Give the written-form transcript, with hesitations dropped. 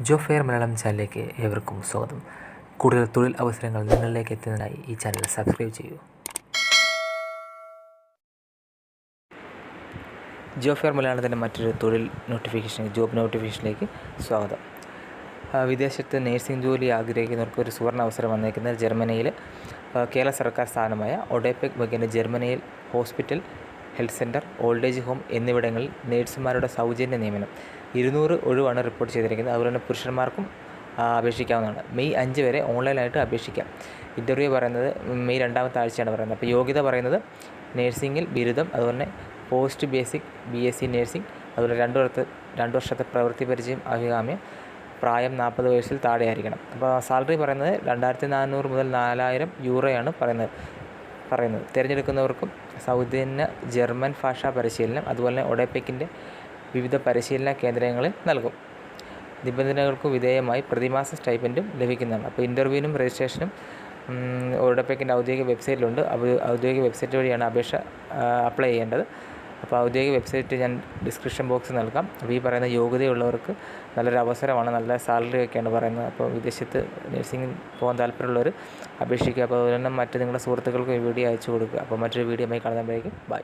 Job fair Malayalam ചാനലിലേക്ക് ഏവർക്കും സ്വാഗതം. കൂടുതൽ തൊഴിൽ അവസരങ്ങൾ നിങ്ങളിലേക്ക് എത്തുന്നതിനായി ഈ ചാനൽ സബ്സ്ക്രൈബ് ചെയ്യൂ. ജോബ് ഫെയർ മലയാളത്തിൻ്റെ മറ്റൊരു തൊഴിൽ ജോബ് നോട്ടിഫിക്കേഷനിലേക്ക് സ്വാഗതം. വിദേശത്ത് നേഴ്സിംഗ് ജോലി ആഗ്രഹിക്കുന്നവർക്ക് ഒരു സുവർണ്ണ അവസരം വന്നേക്കുന്നത് ജർമ്മനിയിൽ കേരള സർക്കാർ സ്ഥാപനമായ ഒഡെപെക് മുഖേന ജർമ്മനിയിൽ hospital, health centre, old age home എന്നിവിടങ്ങളിൽ നേഴ്സുമാരുടെ സൗജന്യ നിയമനം 200 ഒഴിവാണ് റിപ്പോർട്ട് ചെയ്തിരിക്കുന്നത്. അതുപോലെ തന്നെ പുരുഷന്മാർക്കും അപേക്ഷിക്കാവുന്നതാണ്. മെയ് 5 വരെ ഓൺലൈനായിട്ട് അപേക്ഷിക്കാം. ഇൻ്റർവ്യൂ പറയുന്നത് മെയ് 2ാമത്തെ ആഴ്ചയാണ് പറയുന്നത്. അപ്പോൾ യോഗ്യത പറയുന്നത് നേഴ്സിംഗിൽ ബിരുദം, അതുപോലെ പോസ്റ്റ് ബേസിക് BSc നേഴ്സിംഗ്, അതുപോലെ 2 വർഷത്തെ പ്രവൃത്തി പരിചയം അഭികാമ്യം, പ്രായം 40 വയസ്സിൽ താഴെ ആയിരിക്കണം. അപ്പോൾ സാലറി പറയുന്നത് 2400 മുതൽ 4000 യൂറോയാണ് പറയുന്നത്. തിരഞ്ഞെടുക്കുന്നവർക്കും സൗജന്യ ജർമ്മൻ ഭാഷാ പരിശീലനം, അതുപോലെ ഒഡെപെക്കിൻ്റെ വിവിധ പരിശീലന കേന്ദ്രങ്ങളിൽ നൽകും. നിബന്ധനകൾക്ക് വിധേയമായി പ്രതിമാസ സ്റ്റൈപ്പൻറ്റും ലഭിക്കുന്നതാണ്. അപ്പോൾ ഇൻ്റർവ്യൂവിനും രജിസ്ട്രേഷനും ഒഡെപെക്കിൻ്റെ ഔദ്യോഗിക വെബ്സൈറ്റിലുണ്ട്. ഔദ്യോഗിക വെബ്സൈറ്റ് വഴിയാണ് അപേക്ഷ അപ്ലൈ ചെയ്യേണ്ടത്. അപ്പോൾ ഔദ്യോഗിക വെബ്സൈറ്റ് ഞാൻ ഡിസ്ക്രിപ്ഷൻ ബോക്സിൽ നൽകാം. അപ്പോൾ ഈ പറയുന്ന യോഗ്യതയുള്ളവർക്ക് നല്ലൊരു അവസരമാണ്, നല്ല സാലറി ഒക്കെയാണ് പറയുന്നത്. അപ്പോൾ വിദേശത്ത് നഴ്സിംഗ് പോകാൻ താല്പര്യമുള്ളവർ അപേക്ഷിക്കുക. അപ്പോൾ അതുപോലെ തന്നെ നിങ്ങളുടെ സുഹൃത്തുക്കൾക്കും ഈ വീഡിയോ അയച്ചു കൊടുക്കുക. അപ്പോൾ മറ്റൊരു വീഡിയോയുമായി കാണുമ്പോഴേക്കും ബൈ.